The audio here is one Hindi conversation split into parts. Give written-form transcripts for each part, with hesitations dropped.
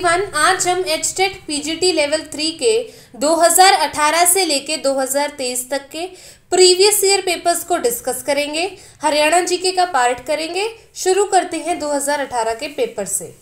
आज हम एचटेट पीजीटी लेवल 3 के 2018 से लेके 2023 तक के प्रीवियस ईयर पेपर्स को डिस्कस करेंगे। हरियाणा जीके का पार्ट करेंगे। शुरू करते हैं 2018 के पेपर से।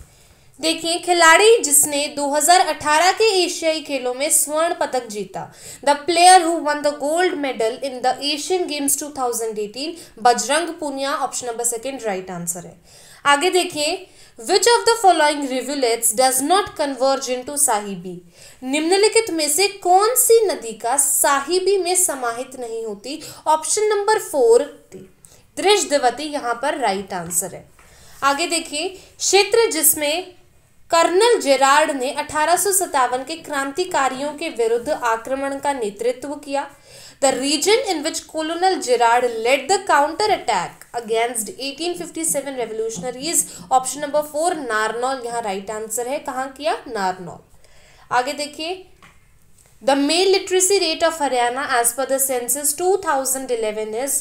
देखिए, खिलाड़ी जिसने 2018 के एशियाई खेलों में स्वर्ण पदक जीता, the player who won the gold medal in the Asian Games 2018, Bajrang Punia. Option number second right answer है। आगे देखिए, Which of the following rivulets does not converge into Sahibi? निम्नलिखित में से कौन सी नदी का साहिबी में समाहित नहीं होती? ऑप्शन नंबर 4 दृश्यवती यहाँ पर राइट आंसर है। आगे देखिए, क्षेत्र जिसमें कर्नल जेरार्ड ने 1857 के क्रांतिकारियों के विरुद्ध आक्रमण का नेतृत्व किया। The region in which Colonel Gerard led the counter-attack against 1857 revolutionaries, option number 4 Narnaul यहाँ राइट आंसर है। कहाँ किया? नारनौल। आगे देखिए, The male literacy rate of Haryana as per the census 2011 is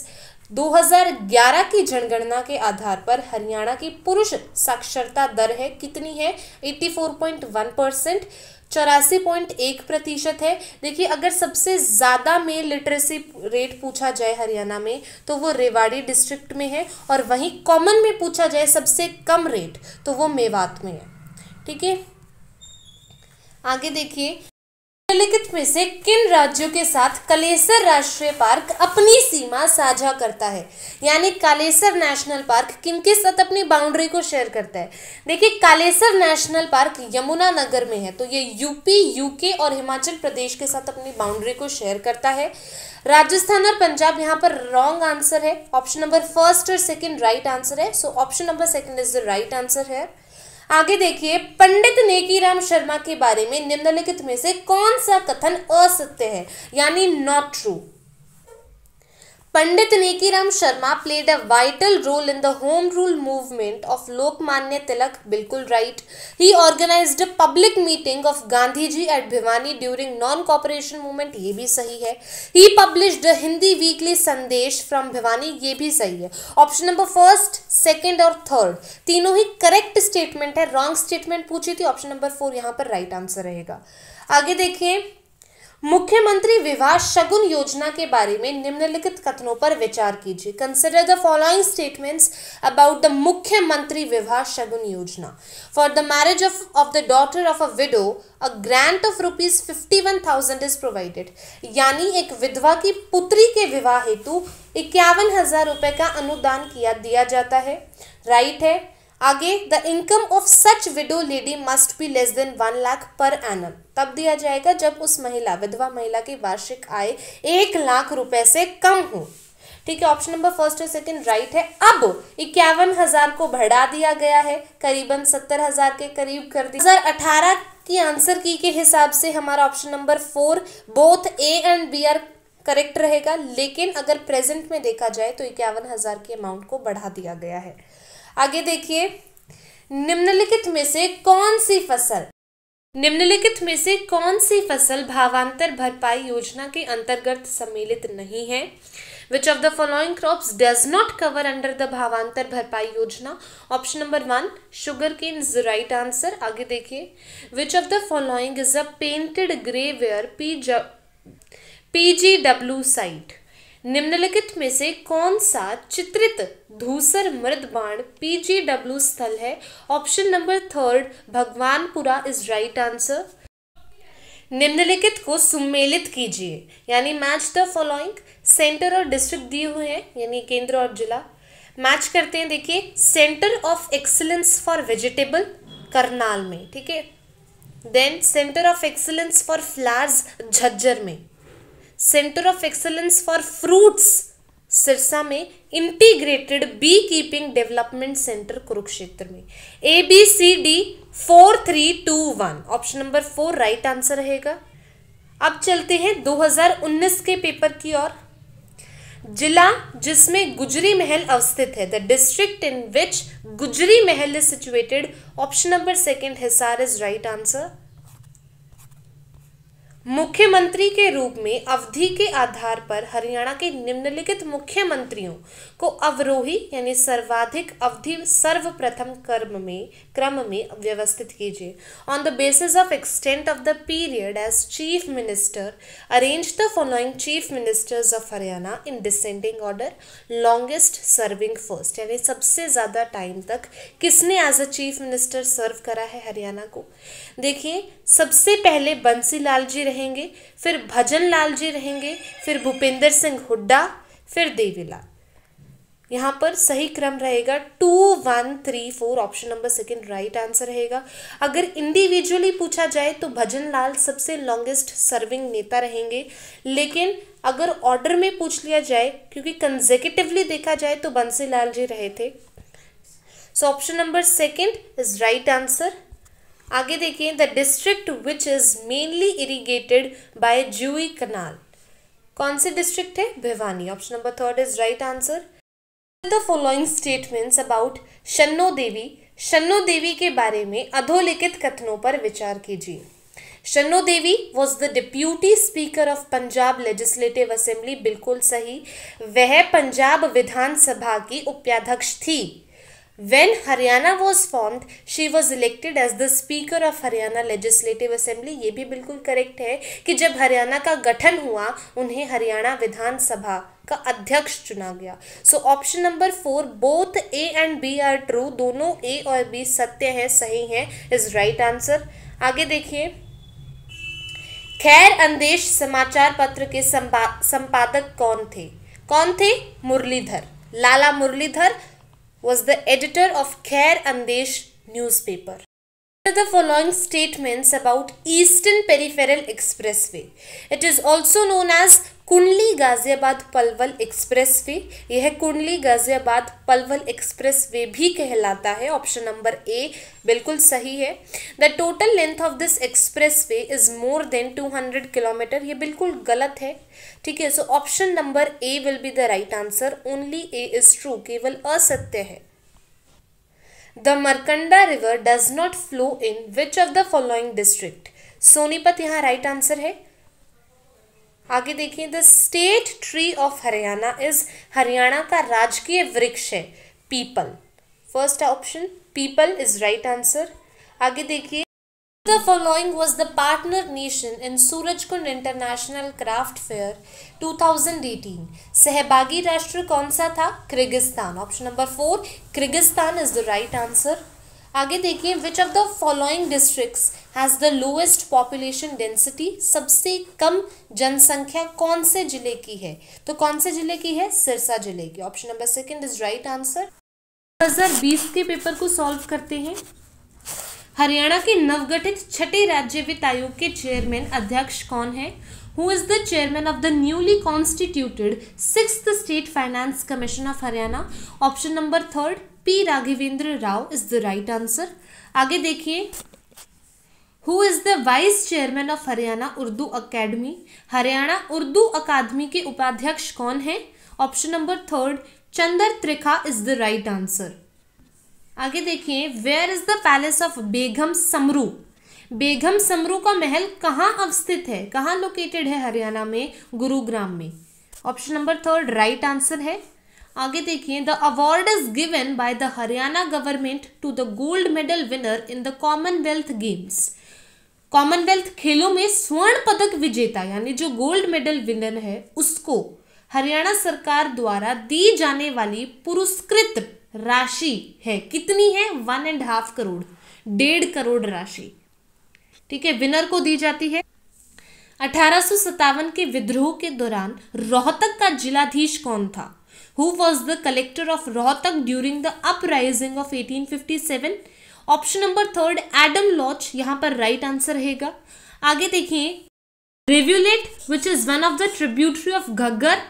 2011 की जनगणना के आधार पर हरियाणा की पुरुष साक्षरता दर है कितनी है? 84.1%, 84.1% है। देखिए, अगर सबसे ज़्यादा मेल लिटरेसी रेट पूछा जाए हरियाणा में तो वो रेवाड़ी डिस्ट्रिक्ट में है, और वहीं कॉमन में पूछा जाए सबसे कम रेट तो वो मेवात में है। ठीक है, आगे देखिए, निम्नलिखित में से किन राज्यों के साथ कालेसर राष्ट्रीय पार्क अपनी सीमा साझा करता है? यानी कालेसर नेशनल पार्क किनके साथ अपनी बाउंड्री को शेयर करता है? देखिए, कालेसर नेशनल पार्क यमुनानगर में है, तो ये यूपी, यूके और हिमाचल प्रदेश के साथ अपनी बाउंड्री को शेयर करता है। राजस्थान और पंजाब यहाँ पर रॉन्ग आंसर है। ऑप्शन नंबर फर्स्ट और सेकेंड राइट आंसर है। सो option number second is the right answer है। आगे देखिए, पंडित नेकीराम शर्मा के बारे में निम्नलिखित में से कौन सा कथन असत्य है, यानी not true? Pandit Nekiram Sharma played a vital role in the home rule movement of Lokmanya Tilak, बिल्कुल right. He organised a public meeting of Gandhi ji at Bhiwani during non cooperation movement, ये भी सही है। He published a Hindi weekly Sandesh from Bhiwani, ये भी सही है। ऑप्शन नंबर फर्स्ट, सेकेंड और थर्ड तीनों ही करेक्ट स्टेटमेंट है। रॉन्ग स्टेटमेंट पूछी थी, ऑप्शन नंबर 4 यहाँ पर राइट आंसर रहेगा। आगे देखिए, मुख्यमंत्री विवाह शगुन योजना के बारे में निम्नलिखित कथनों पर विचार कीजिए। Consider the following statements about the मुख्यमंत्री विवाह शगुन योजना। For the marriage of the daughter of a window a grant of ₹51,000 is provided, यानी एक विधवा की पुत्री के विवाह हेतु 51,000 रुपए का अनुदान दिया जाता है। राइट है। आगे, the income of such window lady must be less than 1 lakh per annum, तब दिया जाएगा जब उस महिला, विधवा महिला की वार्षिक आय 1 लाख रुपए से कम हो। ठीक है, ऑप्शन नंबर फर्स्ट और सेकंड राइट है। अब 51,000 को बढ़ा दिया गया है, करीबन 70,000 के करीब कर दिया। 2018 की आंसर की के हिसाब से हमारा option number 4 both A and B are correct रहेगा, लेकिन अगर प्रेजेंट में देखा जाए तो 51,000 के अमाउंट को बढ़ा दिया गया है। आगे देखिए, निम्नलिखित में से कौन सी फसल भावांतर भरपाई योजना के अंतर्गत सम्मिलित नहीं है? Which of the following crops does not cover under the भावांतर भरपाई योजना? Option number 1 sugarcane is the right answer. आगे देखिए, Which of the following is a painted grey ware PGW site? निम्नलिखित में से कौन सा चित्रित धूसर मृद बाण PGW स्थल है? Option number 3 Bhagwanpura is right answer. निम्नलिखित को सुमेलित कीजिए, यानी मैच द फॉलोइंग। सेंटर और डिस्ट्रिक्ट दिए हुए हैं, यानी केंद्र और जिला। मैच करते हैं। देखिए, centre of excellence for vegetable Karnal में, ठीक है। Then centre of excellence for flowers Jhajjar में, centre of excellence for fruits Sirsa में, integrated bee keeping development centre Kurukshetra में। ABCD 4 3 2 1, option number 4 right answer रहेगा। अब चलते हैं 2019 के पेपर की ओर। जिला जिसमें गुजरी महल अवस्थित है, द डिस्ट्रिक्ट इन विच गुजरी महल is situated, option number second Hisar is right answer. मुख्यमंत्री के रूप में अवधि के आधार पर हरियाणा के निम्नलिखित मुख्यमंत्रियों को अवरोही यानी सर्वाधिक अवधि सर्वप्रथम क्रम में व्यवस्थित कीजिए। On the basis of extent of the period as chief minister arrange the following chief ministers of Haryana in descending order. Longest serving first यानी सबसे ज़्यादा टाइम तक किसने as a chief minister serve करा है हरियाणा को। देखिए, सबसे पहले बंसी लाल जी रहेंगे, फिर भजन लाल जी रहेंगे, फिर भूपेंद्र सिंह हुड्डा, फिर देवीलाल। यहाँ पर सही क्रम रहेगा 2 1 3 4। Option number second right answer रहेगा। अगर इंडिविजुअली पूछा जाए तो भजन लाल सबसे लॉन्गेस्ट सर्विंग नेता रहेंगे, लेकिन अगर ऑर्डर में पूछ लिया जाए, क्योंकि कंसेक्यूटिवली देखा जाए तो बंसी लाल जी रहे थे। So option number second is right answer. आगे देखिए, the district which is mainly irrigated by Jui canal. कौन सी डिस्ट्रिक्ट है? Bhiwani. Option number third is right answer. The following statements about Shanno Devi. शन्नो देवी के बारे में अधोलिखित कथनों पर विचार कीजिए। Shanno Devi was the deputy speaker of Punjab legislative assembly. बिल्कुल सही, वह पंजाब विधानसभा की उपाध्यक्ष थी। When Haryana was formed, she was elected as the Speaker of Haryana Legislative Assembly। ये भी बिल्कुल करेक्ट है कि जब हरियाणा का गठन हुआ उन्हें हरियाणा विधानसभा का अध्यक्ष चुना गया। So option number 4 both A and B are true. दोनों ए और बी सत्य है, सही है, इज राइट आंसर। आगे देखिए, खैर अंदेश समाचार पत्र के संपादक कौन थे? कौन थे? मुरलीधर। लाला Muralidhar was the editor of Khair Andesh newspaper. What are the following statements about Eastern Peripheral Expressway? It is also known as कुंडली गाजियाबाद पलवल एक्सप्रेसवे। यह कुंडली गाजियाबाद पलवल एक्सप्रेसवे भी कहलाता है। ऑप्शन नंबर ए बिल्कुल सही है। The total length of this expressway is more than 200 kilometre. ये बिल्कुल गलत है, ठीक है। सो option number A will be the right answer. Only A is true, केवल असत्य है। The Markanda river does not flow in which of the following district. Sonipat यहाँ राइट आंसर है। आगे देखिए, the state tree of Haryana is. Haryana का राजकीय वृक्ष है people. First option people is right answer. आगे देखिए, the following was the partner nation in Surajkund international craft fair 2018। सहभागी राष्ट्र कौन सा था? Kyrgyzstan. Option number 4 Kyrgyzstan is the right answer. आगे देखिए, which of the following districts has the lowest population density. सबसे कम जनसंख्या कौन से जिले की है? तो कौन से जिले की है? सिरसा जिले की। Option number second is right answer. 2020 के पेपर को सॉल्व करते हैं। हरियाणा के नवगठित छठे राज्य वित्त आयोग के चेयरमैन अध्यक्ष कौन है? Who is the chairman of the newly constituted 6th state finance commission of Haryana? Option number third P Raghavendra Rao is the right answer. आगे देखिए, who is the vice chairman of Haryana Urdu academy? Haryana Urdu अकादमी के उपाध्यक्ष कौन है? Option number third Chander Trikha is the right answer. आगे देखिए, where is the palace of Begum Samru? Begum Samru का महल कहाँ अवस्थित है? कहाँ लोकेटेड है हरियाणा में? गुरुग्राम में। Option number third right answer है। आगे देखिए, the award is given by the Haryana government to the gold medal winner in the Commonwealth Games. Commonwealth खेलों में स्वर्ण पदक विजेता यानी जो गोल्ड मेडल विनर है उसको हरियाणा सरकार द्वारा दी जाने वाली पुरस्कृत राशि है कितनी है? 1.5 करोड़, 1.5 करोड़ राशि, ठीक है, विनर को दी जाती है। 1857 के विद्रोह के दौरान रोहतक का जिलाधीश कौन था? Who was the collector of Rohtak during the uprising of 1857? Option number third Adam Loch यहाँ पर राइट आंसर रहेगा। आगे देखिए, rivulet which is one of the tributary of Ghaggar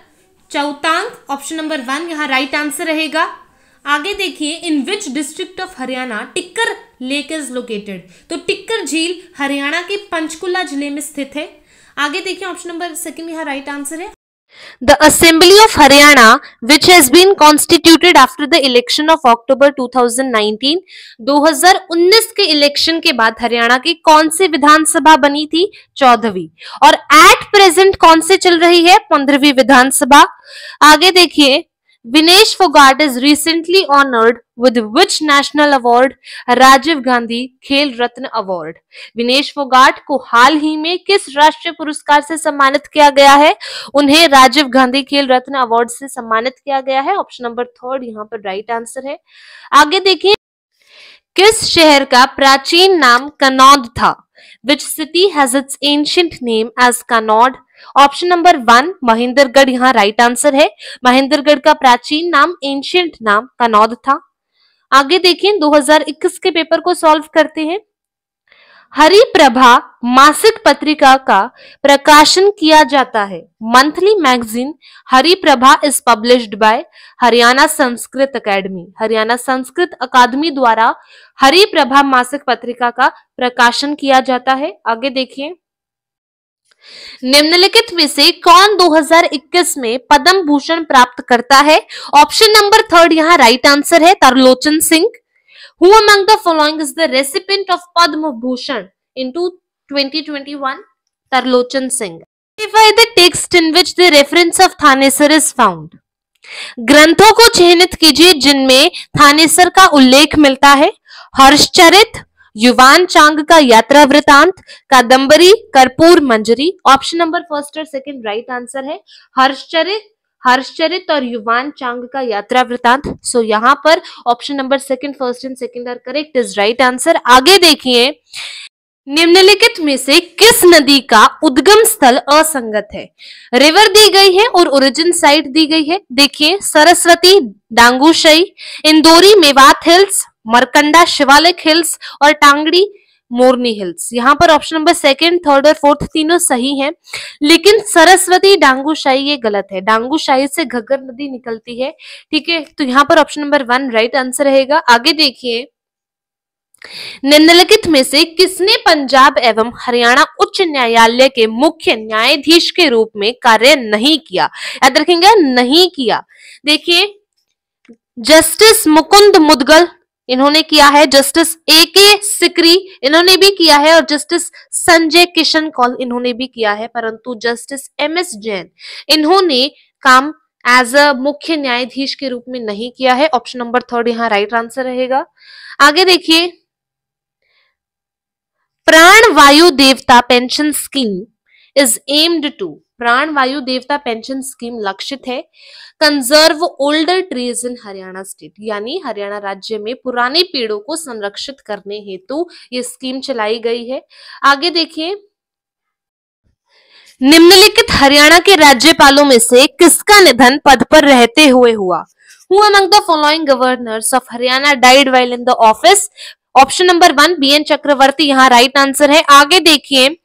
Chautang. Option number 1 यहाँ राइट आंसर रहेगा। आगे देखिए, in which district of Haryana Tikkar lake is located? तो टिक्कर झील हरियाणा के पंचकुला जिले में स्थित है। आगे देखिए, ऑप्शन नंबर सेकंड यहाँ राइट आंसर है। The Assembly of Haryana, which has been constituted after the election of October 2019, 2019 के इलेक्शन के बाद हरियाणा की कौन सी विधानसभा बनी थी? 14वीं। और एट प्रेजेंट कौन से चल रही है? 15वीं विधानसभा। आगे देखिए, Vinesh Fogart is recently honored with which national award? Rajiv Gandhi खेल रत्न अवार्ड। विनेश फोगाट को हाल ही में किस राष्ट्रीय पुरस्कार से सम्मानित किया गया है? उन्हें राजीव गांधी खेल रत्न अवार्ड से सम्मानित किया गया है। ऑप्शन नंबर 3 यहाँ पर राइट आंसर है। आगे देखिए, किस शहर का प्राचीन नाम कनौद था? Which city has its ancient name as Kanod? Option number 1 Mahendragarh यहाँ राइट आंसर है। महेंद्रगढ़ का प्राचीन नाम, एंशियंट नाम कनौद था। आगे देखिए, 2021 के पेपर को सॉल्व करते हैं। हरिप्रभा मासिक पत्रिका का प्रकाशन किया जाता है। Monthly magazine Hariprabha is published by Haryana Sanskrit academy. Haryana Sanskrit अकादमी द्वारा हरिप्रभा मासिक पत्रिका का प्रकाशन किया जाता है। आगे देखिए, निम्नलिखित में से कौन 2021 में पद्म भूषण प्राप्त करता है? ऑप्शन नंबर 3 यहाँ राइट आंसर है, Tarlochan Singh. Who among the following is the recipient of Padma Bhushan into 2021? Tarlochan Singh. Identify the text in which the reference of Thanesar is found. ग्रंथों को चिन्हित कीजिए जिनमें थानेसर का उल्लेख मिलता है। हर्षचरित, युवान चांग का यात्रा वृतांत, कादंबरी, कर्पूर मंजरी। ऑप्शन नंबर 1 और 2 राइट आंसर है। हर्षचरित और युवान चांग का यात्रा वृतांत। सो यहाँ पर option number 2, 1 and 2 are correct, is right answer. आगे देखिए, निम्नलिखित में से किस नदी का उद्गम स्थल असंगत है? रिवर दी गई है और ओरिजिन साइट दी गई है। देखिए, सरस्वती डांगूशई, इंदौरी मेवात हिल्स, मरकंडा शिवालिक हिल्स और टांगड़ी मोरनी हिल्स। यहाँ पर ऑप्शन नंबर 2, 3 और 4 तीनों सही हैं, लेकिन सरस्वती डांगूशाही ये गलत है। डांगूशाही से घग्गर नदी निकलती है, ठीक है, तो यहाँ पर ऑप्शन नंबर 1 राइट आंसर रहेगा। आगे देखिए, निम्नलिखित में से किसने पंजाब एवं हरियाणा उच्च न्यायालय के मुख्य न्यायाधीश के रूप में कार्य नहीं किया? याद रखेंगे, नहीं किया। देखिए, जस्टिस मुकुंद मुदगल इन्होंने किया है, जस्टिस ए.के. सिकरी इन्होंने भी किया है और जस्टिस संजय किशन कौल इन्होंने भी किया है, परंतु जस्टिस एम.एस. जैन इन्होंने काम एज अ मुख्य न्यायाधीश के रूप में नहीं किया है। ऑप्शन नंबर 3 यहाँ राइट आंसर रहेगा। आगे देखिए, Pran Vayu Devta pension scheme is aimed to. Pran Vayu Devta pension scheme लक्षित है conserve older trees in Haryana state, यानी हरियाणा राज्य में पुराने पेड़ों को संरक्षित करने हेतु ये स्कीम चलाई गई है। आगे देखिए, निम्नलिखित हरियाणा के राज्यपालों में से किसका निधन पद पर रहते हुए हुआ? Who among the following governors of Haryana died while in the office? Option number 1 B N. Chakravarti यहाँ राइट आंसर है। आगे देखिए,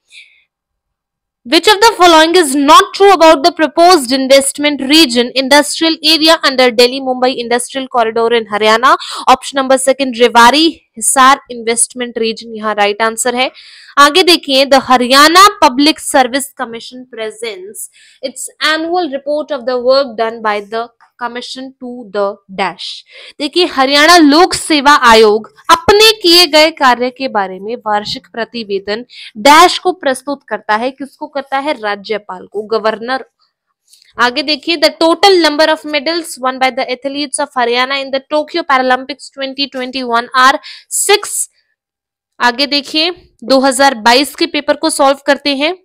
which of the following is not true about the proposed investment region industrial area under Delhi Mumbai industrial corridor in Haryana? Option number 2 Rewari Hisar investment region यहाँ राइट आंसर है। आगे देखिए, the Haryana public service commission presents its annual report of the work done by the commission to the dash. देखिए, हरियाणा लोक सेवा आयोग अपने किए गए कार्य के बारे में वार्षिक प्रतिवेदन डैश को प्रस्तुत करता है। किसको करता है? राज्यपाल को, गवर्नर। आगे देखिए, the total number of medals won by the athletes of Haryana in the Tokyo Paralympics 2021 are 6। आगे देखिए, 2022 के पेपर को सॉल्व करते हैं।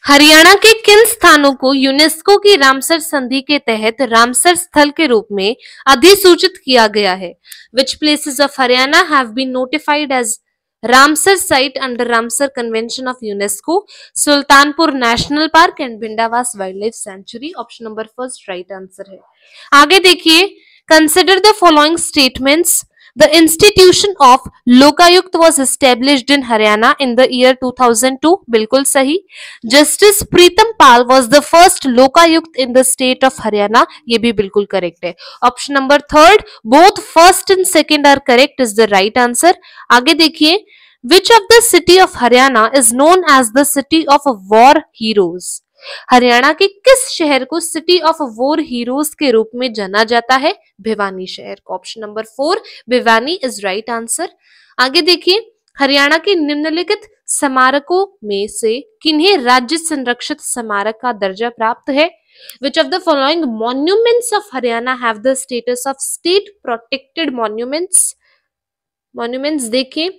हरियाणा के किन स्थानों को यूनेस्को की रामसर संधि के तहत रामसर स्थल के रूप में अधिसूचित किया गया है? Which places of Haryana have been notified as Ramsar site under Ramsar Convention of UNESCO? Sultanpur national park and Bhindawas wild life sanctuary. Option number 1 right answer है। आगे देखिए, consider the following statements. The institution of Lokayukta was established in Haryana in the year 2002, बिल्कुल सही। Justice Pritam Pal was the first Lokayukta in the state of Haryana, ये भी बिल्कुल करेक्ट है। Option number 3 both first and second are correct is the right answer। आगे देखिए, which of the city of Haryana is known as the city of war heroes? Haryana के किस शहर को सिटी ऑफ वॉर हीरोज के रूप में जाना जाता है? भिवानी शहर को। Option number 4 Bhiwani is right answer. आगे देखिए, हरियाणा के निम्नलिखित स्मारकों में से किन्हें राज्य संरक्षित स्मारक का दर्जा प्राप्त है? Which of the following monuments of Haryana have the status of state protected monuments? Monuments देखिए,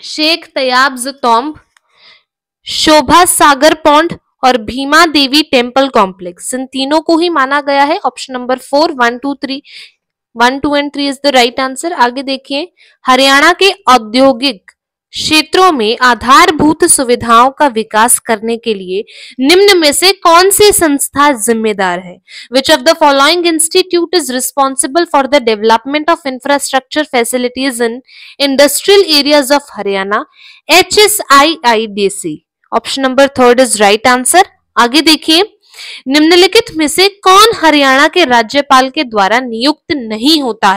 शेख तयाब्स टॉम्ब, शोभा सागर पॉन्ड और भीमा देवी टेम्पल कॉम्प्लेक्स, इन तीनों को ही माना गया है। Option number 4 1 2 3 1 2 and 3 is the right answer. आगे देखिए, हरियाणा के औद्योगिक क्षेत्रों में आधारभूत सुविधाओं का विकास करने के लिए निम्न में से कौन सी संस्था जिम्मेदार है? Which of the following institute is responsible for the development of infrastructure facilities in industrial areas of Haryana? HSIIDC। Option number 3 is right answer. आगे देखिए, निम्नलिखित में से कौन हरियाणा के राज्यपाल के द्वारा नियुक्त नहीं होता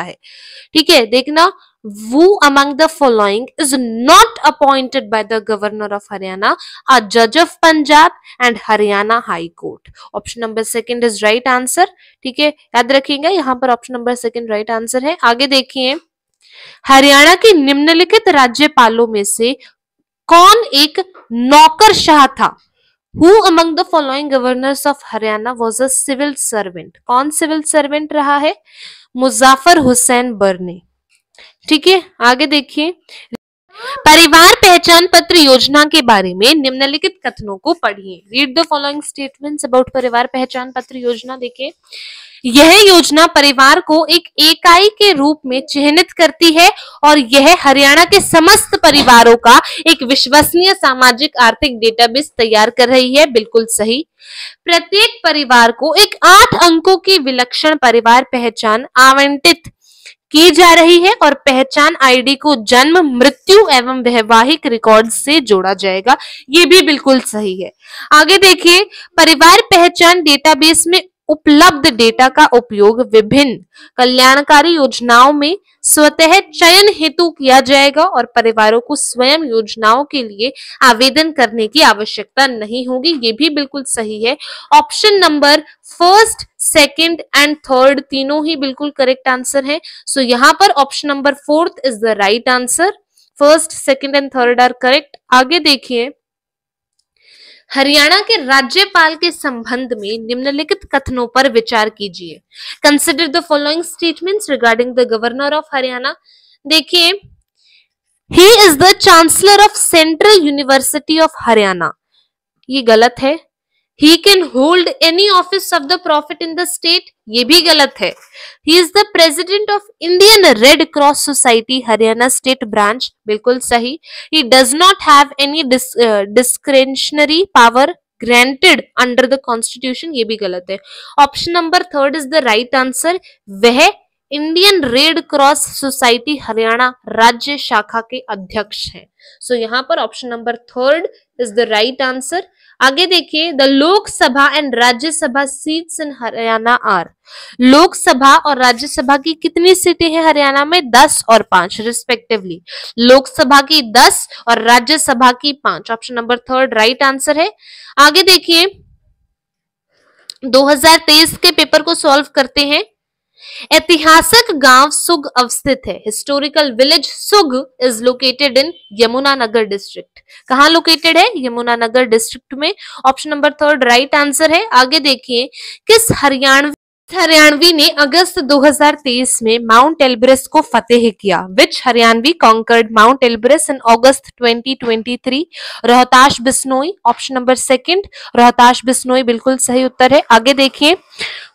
है? ठीक है, देखना, who among the following is not appointed by the governor of Haryana, a judge of Punjab and Haryana High Court? Option number 2 is right answer। ठीक है, याद रखिएगा, यहाँ पर ऑप्शन नंबर 2 राइट आंसर है। आगे देखिए, हरियाणा के निम्नलिखित राज्यपालों में से कौन एक नौकरशाह था? Who among the following governors of Haryana was a civil servant? कौन सिविल सर्वेंट रहा है? मुजाफर हुसैन बर्ने। ठीक है, आगे देखिए, परिवार पहचान पत्र योजना के बारे में निम्नलिखित कथनों को पढ़िए। Read the following statements about परिवार पहचान पत्र योजना। देखिए, यह योजना परिवार को एक इकाई के रूप में चिन्हित करती है और यह हरियाणा के समस्त परिवारों का एक विश्वसनीय सामाजिक आर्थिक डेटाबेस तैयार कर रही है। बिल्कुल सही। प्रत्येक परिवार को एक 8 अंकों की विलक्षण परिवार पहचान आवंटित की जा रही है और पहचान आईडी को जन्म, मृत्यु एवं वैवाहिक रिकॉर्ड से जोड़ा जाएगा। ये भी बिल्कुल सही है। आगे देखिए, परिवार पहचान डेटाबेस में उपलब्ध डेटा का उपयोग विभिन्न कल्याणकारी योजनाओं में स्वतः चयन हेतु किया जाएगा और परिवारों को स्वयं योजनाओं के लिए आवेदन करने की आवश्यकता नहीं होगी। ये भी बिल्कुल सही है। ऑप्शन नंबर 1, 2 एंड 3 तीनों ही बिल्कुल करेक्ट आंसर है। सो यहाँ पर option number 4 is the right answer. 1, 2 and 3 are correct. आगे देखिए, हरियाणा के राज्यपाल के संबंध में निम्नलिखित कथनों पर विचार कीजिए। Consider the following statements regarding the governor of Haryana. देखिए, he is the chancellor of central university of Haryana, ये गलत है। He can hold any office of the profit in the state, ये भी गलत है। He is the president of Indian Red Cross Society Haryana State Branch, बिल्कुल सही। He does not have any discretionary power granted under the constitution, ये भी गलत है। Option number 3 is the right answer। वह Indian Red Cross Society Haryana राज्य शाखा के अध्यक्ष हैं। सो यहाँ पर option number 3 is the right answer. आगे देखिए, the Lok Sabha and Rajya Sabha seats in Haryana are. Lok Sabha और राज्यसभा की कितनी सीटें हैं हरियाणा में? 10 और 5 रिस्पेक्टिवली। लोकसभा की 10 और राज्यसभा की 5। ऑप्शन नंबर 3 राइट आंसर है। आगे देखिए, 2023 के पेपर को सॉल्व करते हैं। ऐतिहासिक गांव सुग अवस्थित है। Historical village Sugh is located in Yamunanagar district. कहां लोकेटेड है? यमुनानगर डिस्ट्रिक्ट में। ऑप्शन नंबर 3 राइट आंसर है। आगे देखिए, किस हरियाणवी ने अगस्त 2023 में माउंट एल्ब्रेस को फतेह किया? विच हरियाणवी कॉन्कर्ड माउंट एल्ब्रेस इन अगस्त 2023? रोहताश बिश्नोई। ऑप्शन नंबर 2 रोहताश बिश्नोई बिल्कुल सही उत्तर है। आगे देखिए,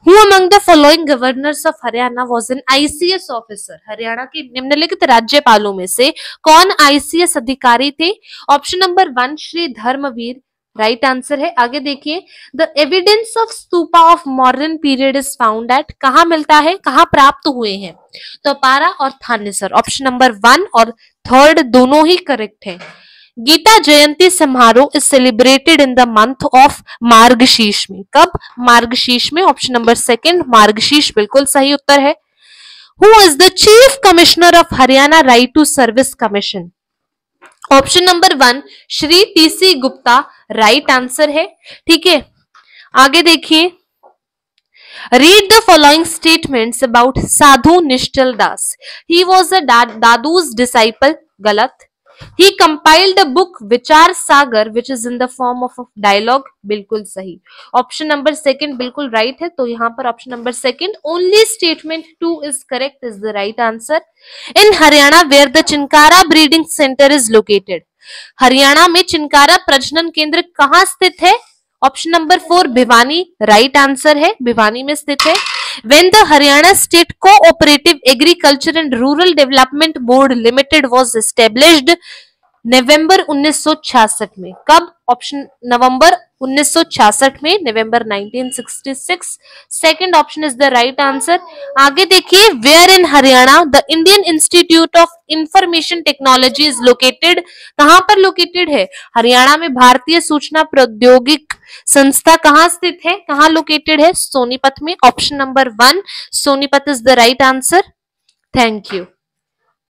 Who among the following governors of Haryana was an ICS officer? Haryana के निम्नलिखित राज्यपालों में से कौन ICS अधिकारी थे? Option number 1 Shri Dharamvir right answer है। आगे देखिए, the evidence of stupa of modern period is found at. कहां मिलता है, कहां प्राप्त हुए हैं? तो पारा और थानेसर। ऑप्शन नंबर 1 और 3 दोनों ही करेक्ट है। गीता जयंती समारोह is celebrated in the month of Margashirsha में। कब? मार्गशीर्ष में। ऑप्शन नंबर 2 मार्गशीर्ष बिल्कुल सही उत्तर है। Who is the chief commissioner of Haryana right to service commission? Option number 1 Shri TC Gupta right answer है। ठीक है, आगे देखिए, read the following statements about Sadhu Nishchal Das. He was a Dadu's disciple, गलत। He compiled a book विचार सागर which is in the form of a dialogue, बिल्कुल सही। ऑप्शन नंबर 2 बिल्कुल राइट है, तो यहाँ पर option number 2 only statement 2 is correct is the right answer। In Haryana where the chinkara breeding centre is located, Haryana में चिनकारा प्रजनन केंद्र कहाँ स्थित है? Option number 4 Bhiwani right answer है, भिवानी में स्थित है। When the Haryana State Cooperative Agriculture and Rural Development Board Limited was established, नवंबर 1966 में। कब? ऑप्शन नवंबर 1966 में, नवंबर 1966। Second option is the right answer. आगे देखिए, where in Haryana the Indian Institute of Information Technology is located, कहां पर लोकेटेड है? हरियाणा में भारतीय सूचना प्रौद्योगिक संस्था कहां स्थित है, कहां लोकेटेड है? सोनीपत में। Option number 1 Sonipat is the right answer. Thank you.